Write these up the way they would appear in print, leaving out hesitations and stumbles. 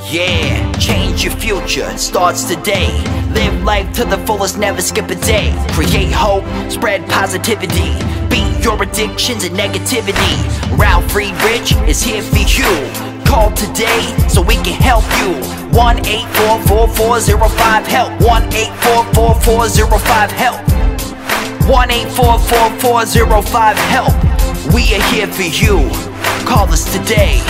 Yeah, change your future, it starts today. Live life to the fullest, never skip a day. Create hope, spread positivity. Beat your addictions and negativity. Ralf Friedrichs is here for you. Call today so we can help you. 1-844-405-HELP. 1-844-405-HELP. 1-844-405-HELP. We are here for you. Call us today.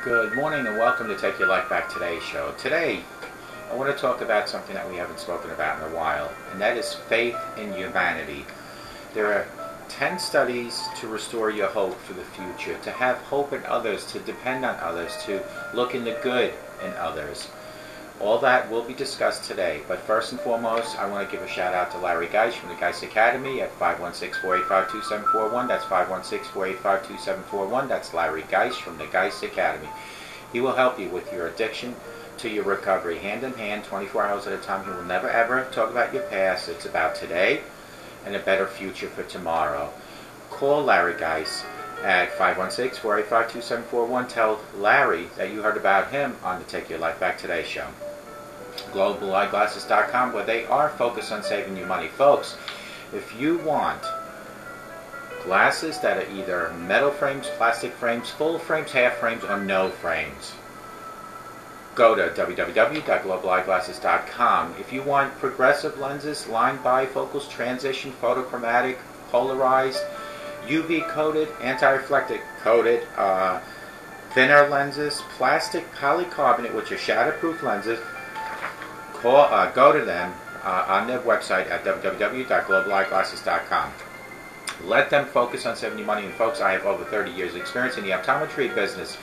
Good morning and welcome to Take Your Life Back Today show. Today, I want to talk about something that we haven't spoken about in a while, and that is faith in humanity. There are 10 studies to restore your hope for the future, to have hope in others, to depend on others, to look in the good in others. All that will be discussed today, but first and foremost, I want to give a shout out to Larry Geist from the Geist Academy at 516-485-2741. That's 516-485-2741. That's Larry Geist from the Geist Academy. He will help you with your addiction to your recovery, hand in hand, 24 hours at a time. He will never ever talk about your past. It's about today and a better future for tomorrow. Call Larry Geist at 516-485-2741. Tell Larry that you heard about him on the Take Your Life Back Today show. GlobalEyeglasses.com, where they are focused on saving you money. Folks, if you want glasses that are either metal frames, plastic frames, full frames, half frames, or no frames, go to www.globaleyeglasses.com. If you want progressive lenses, line bifocals, transition, photochromatic, polarized, UV coated, anti-reflective coated, thinner lenses, plastic polycarbonate, which are shatterproof lenses, go to them on their website at www.globaleyeglasses.com. Let them focus on saving you money. And folks, I have over 30 years experience in the optometry business.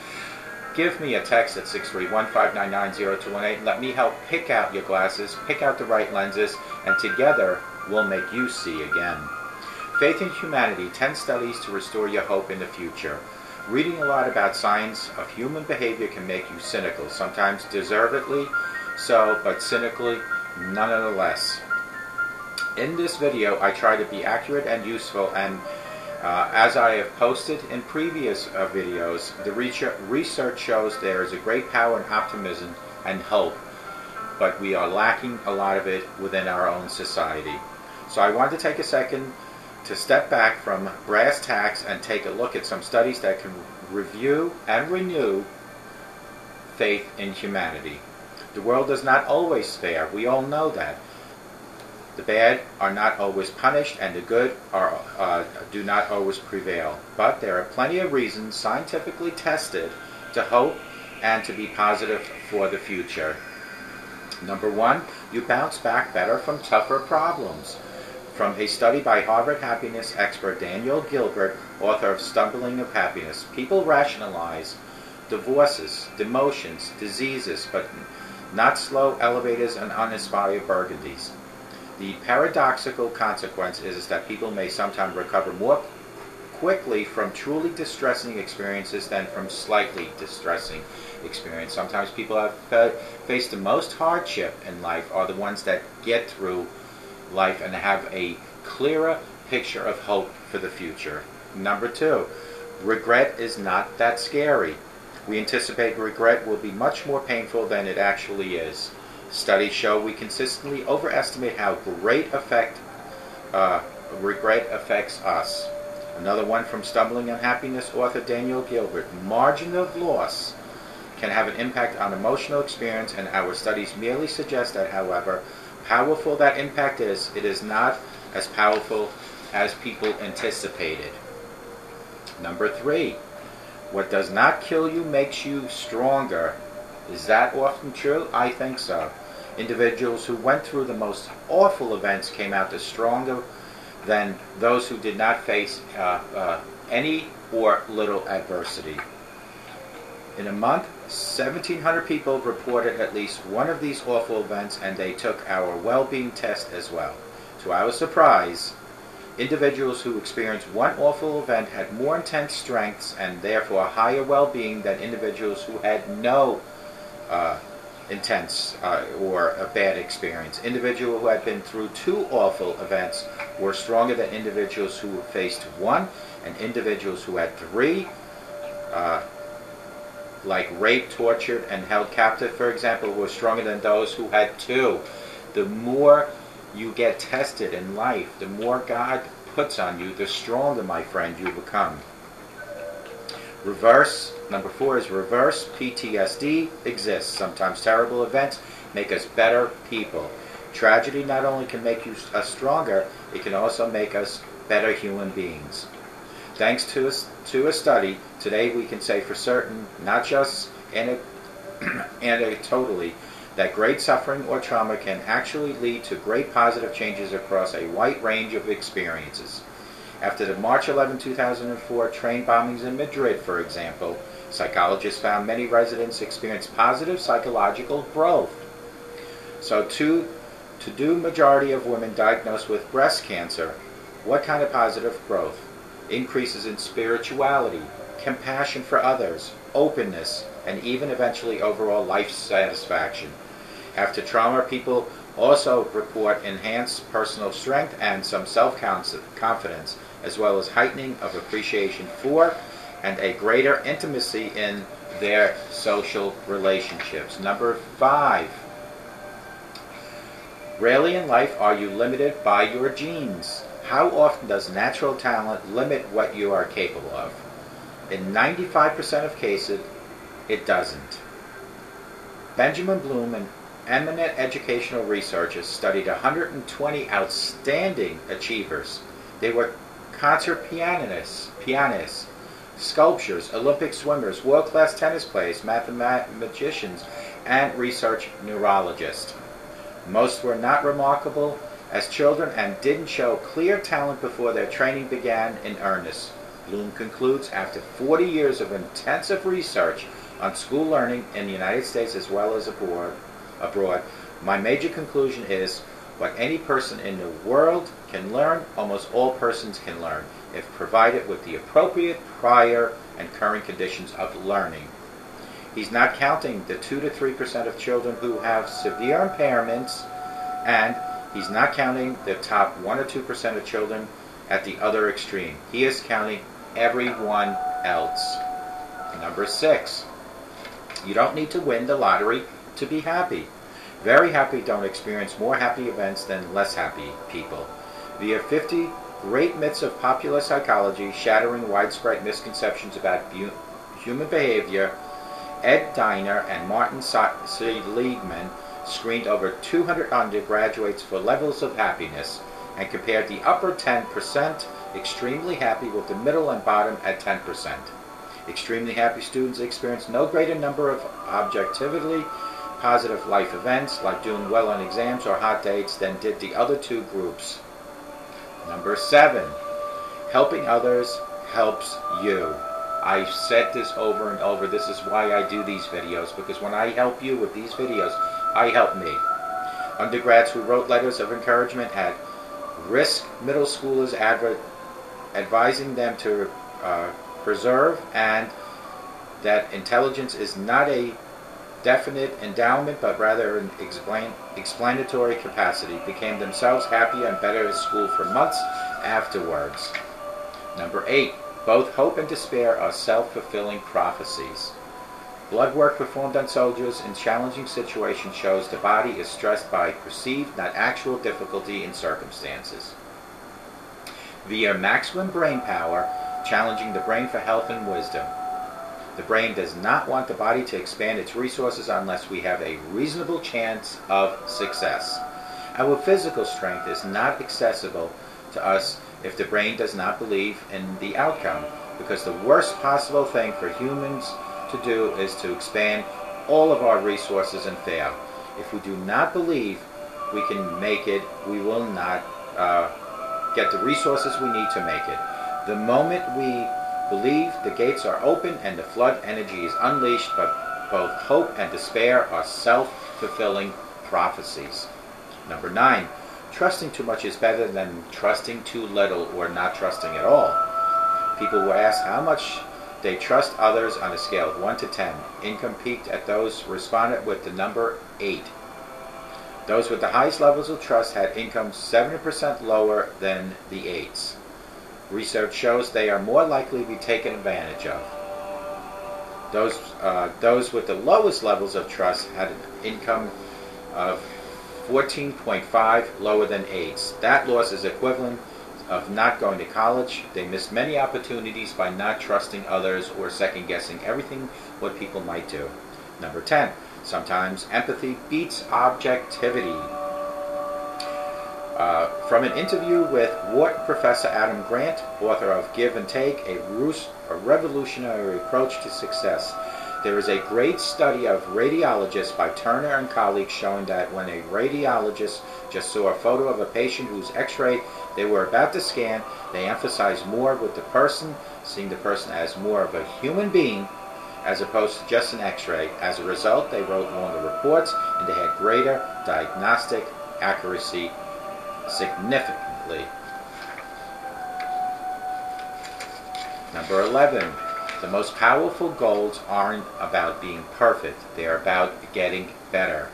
Give me a text at 631-599-0218 and let me help pick out your glasses, pick out the right lenses, and together we'll make you see again. Faith in Humanity, 10 studies to restore your hope in the future. Reading a lot about science of human behavior can make you cynical, sometimes deservedly so, but cynically nonetheless. In this video, I try to be accurate and useful, and as I have posted in previous videos, the research shows there is a great power in optimism and hope, but we are lacking a lot of it within our own society. So I wanted to take a second to step back from brass tacks and take a look at some studies that can review and renew faith in humanity. The world is not always fair. We all know that. The bad are not always punished, and the good do not always prevail. But there are plenty of reasons, scientifically tested, to hope and to be positive for the future. Number one, you bounce back better from tougher problems. From a study by Harvard happiness expert Daniel Gilbert, author of Stumbling of Happiness, people rationalize divorces, demotions, diseases, but not slow elevators and uninspired burgundies. The paradoxical consequence is that people may sometimes recover more quickly from truly distressing experiences than from slightly distressing experience. Sometimes people have faced the most hardship in life are the ones that get through life and have a clearer picture of hope for the future. Number two, regret is not that scary. We anticipate regret will be much more painful than it actually is. Studies show we consistently overestimate how great effect regret affects us. Another one from Stumbling on Happiness author Daniel Gilbert. Margin of loss can have an impact on emotional experience, and our studies merely suggest that, however powerful that impact is, it is not as powerful as people anticipated. Number three, what does not kill you makes you stronger. Is that often true? I think so. Individuals who went through the most awful events came out as stronger than those who did not face any or little adversity. In a month, 1,700 people reported at least one of these awful events, and they took our well-being test as well. To our surprise, individuals who experienced one awful event had more intense strengths and therefore higher well-being than individuals who had no intense or a bad experience. Individuals who had been through two awful events were stronger than individuals who faced one, and individuals who had three, like raped, tortured, and held captive, for example, were stronger than those who had two. The more you get tested in life, the more God puts on you, the stronger, my friend, you become. Number four is reverse PTSD exists. Sometimes terrible events make us better people. Tragedy not only can make us stronger, it can also make us better human beings. Thanks to us to a study, today we can say for certain, not just anecdotally, that great suffering or trauma can actually lead to great positive changes across a wide range of experiences. After the March 11, 2004 train bombings in Madrid, for example, psychologists found many residents experienced positive psychological growth. So to the majority of women diagnosed with breast cancer, what kind of positive growth? Increases in spirituality, compassion for others, openness, and even eventually overall life satisfaction. After trauma, people also report enhanced personal strength and some self-confidence, as well as heightening of appreciation for and a greater intimacy in their social relationships. Number 5. Rarely in life are you limited by your genes. How often does natural talent limit what you are capable of? In 95% of cases, it doesn't. Benjamin Bloom, an eminent educational researcher, studied 120 outstanding achievers. They were concert pianists, sculptors, Olympic swimmers, world-class tennis players, mathematicians, and research neurologists. Most were not remarkable as children and didn't show clear talent before their training began in earnest. Bloom concludes, after 40 years of intensive research on school learning in the United States as well as abroad, my major conclusion is what any person in the world can learn, almost all persons can learn, if provided with the appropriate prior and current conditions of learning. He's not counting the 2 to 3% of children who have severe impairments, and he's not counting the top 1 or 2% of children at the other extreme. He is counting everyone else. Number 6. You don't need to win the lottery to be happy. Very happy don't experience more happy events than less happy people. Via 50 great myths of popular psychology shattering widespread misconceptions about human behavior, Ed Diner and Martin Seligman screened over 200 undergraduates for levels of happiness and compared the upper 10% extremely happy with the middle and bottom at 10%. Extremely happy students experienced no greater number of objectively positive life events like doing well on exams or hot dates than did the other two groups. Number 7. Helping others helps you. I've said this over and over. This is why I do these videos, because when I help you with these videos, I help me. Undergrads who wrote letters of encouragement at risk middle schoolers advising them to preserve and that intelligence is not a definite endowment but rather an explanatory capacity, became themselves happier and better at school for months afterwards. Number 8. Both hope and despair are self-fulfilling prophecies. Blood work performed on soldiers in challenging situations shows the body is stressed by perceived, not actual difficulty in circumstances. Via maximum brain power, challenging the brain for health and wisdom. The brain does not want the body to expand its resources unless we have a reasonable chance of success. Our physical strength is not accessible to us if the brain does not believe in the outcome, because the worst possible thing for humans to do is to expand all of our resources and fail. If we do not believe we can make it, we will not get the resources we need to make it. The moment we believe, the gates are open and the flood energy is unleashed, but both hope and despair are self-fulfilling prophecies. Number 9. Trusting too much is better than trusting too little or not trusting at all. People were asked how much they trust others on a scale of 1 to 10. Income peaked at those responded with the number 8. Those with the highest levels of trust had income 70% lower than the 8s. Research shows they are more likely to be taken advantage of. Those with the lowest levels of trust had an income of 14.5 lower than 8s. That loss is equivalent of not going to college. They missed many opportunities by not trusting others or second-guessing everything what people might do. Number 10. Sometimes empathy beats objectivity. From an interview with Wharton Professor Adam Grant, author of Give and Take, a revolutionary approach to success. There is a great study of radiologists by Turner and colleagues showing that when a radiologist just saw a photo of a patient whose x-ray they were about to scan, they emphasized more with the person, seeing the person as more of a human being as opposed to just an x-ray. As a result, they wrote longer reports and they had greater diagnostic accuracy significantly. Number 11. The most powerful goals aren't about being perfect. They are about getting better.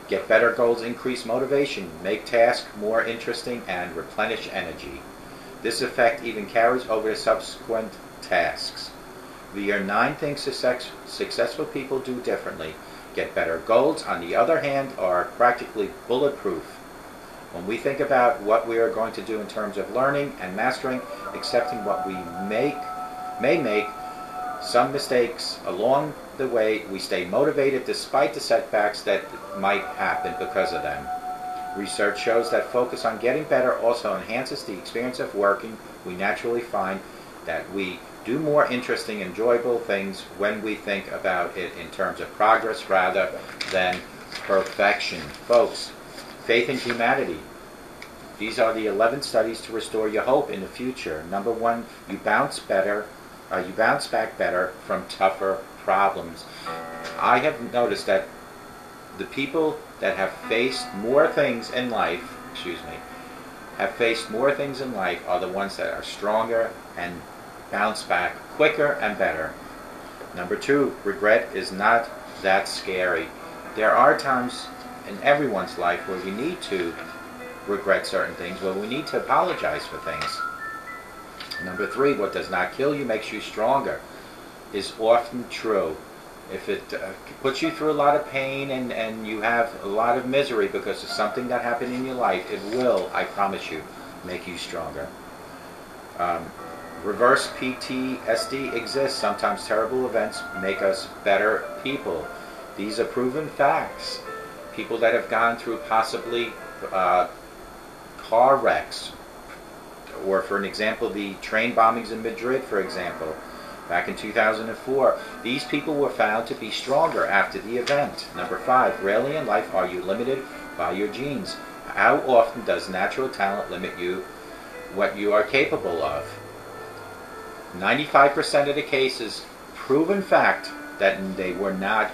Get better goals increase motivation, make tasks more interesting, and replenish energy. This effect even carries over to subsequent tasks. There are 9 things successful people do differently. Get better goals, on the other hand, are practically bulletproof. When we think about what we are going to do in terms of learning and mastering, accepting what we may make some mistakes along the way, we stay motivated despite the setbacks that might happen because of them. Research shows that focus on getting better also enhances the experience of working. We naturally find that we do more interesting, enjoyable things when we think about it in terms of progress rather than perfection. Folks, faith in humanity. These are the 11 studies to restore your hope in the future. Number 1, you bounce back better from tougher problems. I have noticed that the people that have faced more things in life, are the ones that are stronger and bounce back quicker and better. Number 2, regret is not that scary. There are times in everyone's life where we need to regret certain things, where we need to apologize for things. Number 3, what does not kill you makes you stronger is often true. If it puts you through a lot of pain and you have a lot of misery because of something that happened in your life, it will, I promise you, make you stronger. Reverse PTSD exists. Sometimes terrible events make us better people. These are proven facts. People that have gone through possibly car wrecks, or for an example, the train bombings in Madrid, for example, back in 2004. These people were found to be stronger after the event. Number 5, rarely in life are you limited by your genes. How often does natural talent limit you what you are capable of? 95% of the cases, proven fact that they were not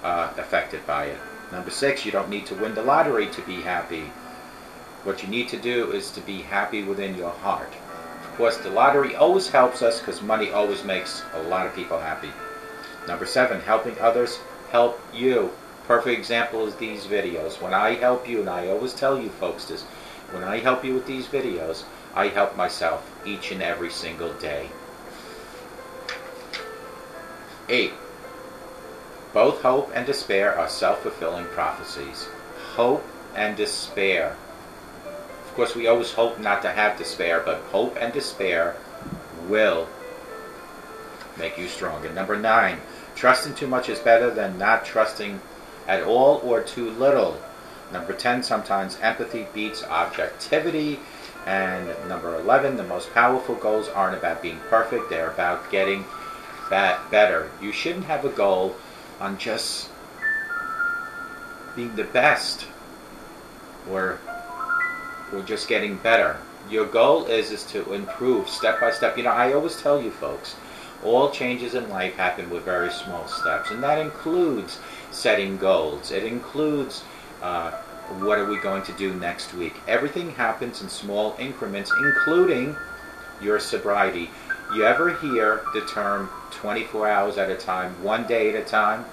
affected by it. Number 6, you don't need to win the lottery to be happy. What you need to do is to be happy within your heart. Of course, the lottery always helps us because money always makes a lot of people happy. Number 7, helping others help you. Perfect example is these videos. When I help you, and I always tell you folks this, when I help you with these videos, I help myself each and every single day. 8, both hope and despair are self-fulfilling prophecies. Hope and despair. Of course, we always hope not to have despair, but hope and despair will make you stronger. Number 9, trusting too much is better than not trusting at all or too little. Number 10, sometimes empathy beats objectivity. And number 11, the most powerful goals aren't about being perfect, they're about getting better. You shouldn't have a goal on just being the best or just getting better. Your goal is to improve step by step. You know, I always tell you folks, all changes in life happen with very small steps, and that includes setting goals. It includes what are we going to do next week. Everything happens in small increments, including your sobriety. You ever hear the term 24 hours at a time, 1 day at a time?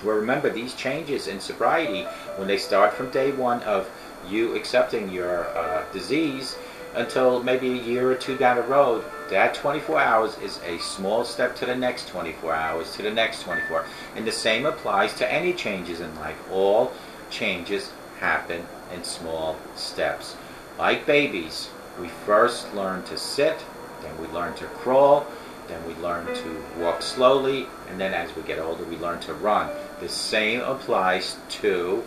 Well, remember, these changes in sobriety, when they start from day 1 of you accepting your disease until maybe a year or 2 down the road, that 24 hours is a small step to the next 24 hours, to the next 24. And the same applies to any changes in life. All changes happen in small steps. Like babies, we first learn to sit, then we learn to crawl, then we learn to walk slowly, and then as we get older we learn to run. The same applies to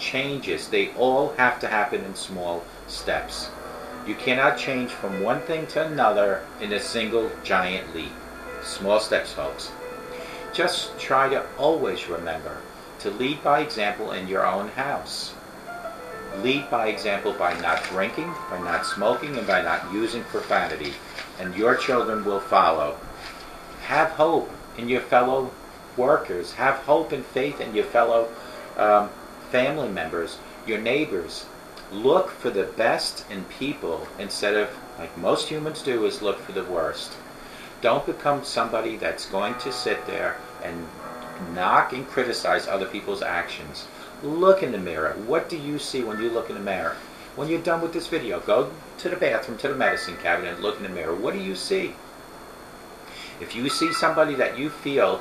changes, they all have to happen in small steps. You cannot change from one thing to another in a single giant leap. Small steps, folks. Just try to always remember to lead by example in your own house. Lead by example by not drinking, by not smoking, and by not using profanity, and your children will follow. Have hope in your fellow workers. Have hope and faith in your fellow family members, your neighbors. Look for the best in people instead of, like most humans do, is look for the worst. Don't become somebody that's going to sit there and knock and criticize other people's actions. Look in the mirror. What do you see when you look in the mirror? When you're done with this video, go to the bathroom, to the medicine cabinet, and look in the mirror. What do you see? If you see somebody that you feel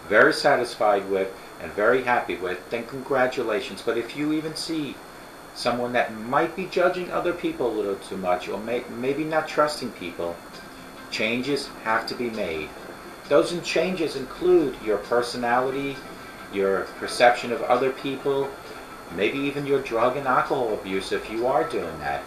very satisfied with and very happy with, then congratulations. But if you even see someone that might be judging other people a little too much, or maybe not trusting people, changes have to be made. Those changes include your personality, your perception of other people, maybe even your drug and alcohol abuse if you are doing that.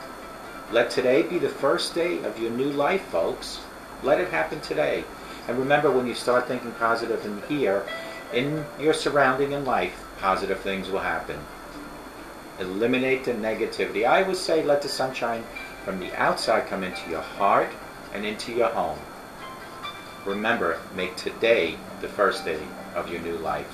Let today be the first day of your new life, folks. Let it happen today. And remember, when you start thinking positive in here, in your surrounding in life, positive things will happen. Eliminate the negativity. I always say, let the sunshine from the outside come into your heart and into your home. Remember, make today the first day of your new life.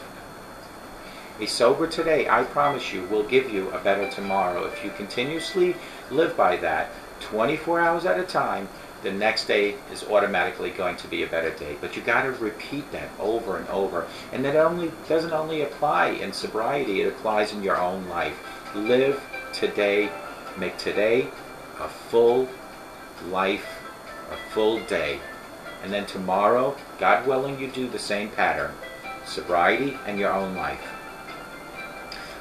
A sober today, I promise you, will give you a better tomorrow. If you continuously live by that, 24 hours at a time, the next day is automatically going to be a better day. But you got to repeat that over and over. And that doesn't only apply in sobriety, it applies in your own life. Live today, make today a full life, a full day. And then tomorrow, God willing, you do the same pattern. Sobriety and your own life.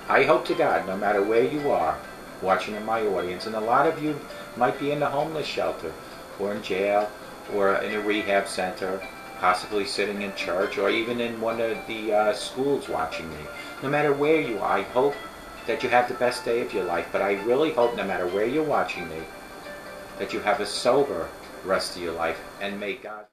I hope to God, no matter where you are, watching in my audience, and a lot of you might be in the homeless shelter, or in jail, or in a rehab center, possibly sitting in church, or even in one of the schools watching me. No matter where you are, I hope that you have the best day of your life, but I really hope, no matter where you're watching me, that you have a sober rest of your life, and may God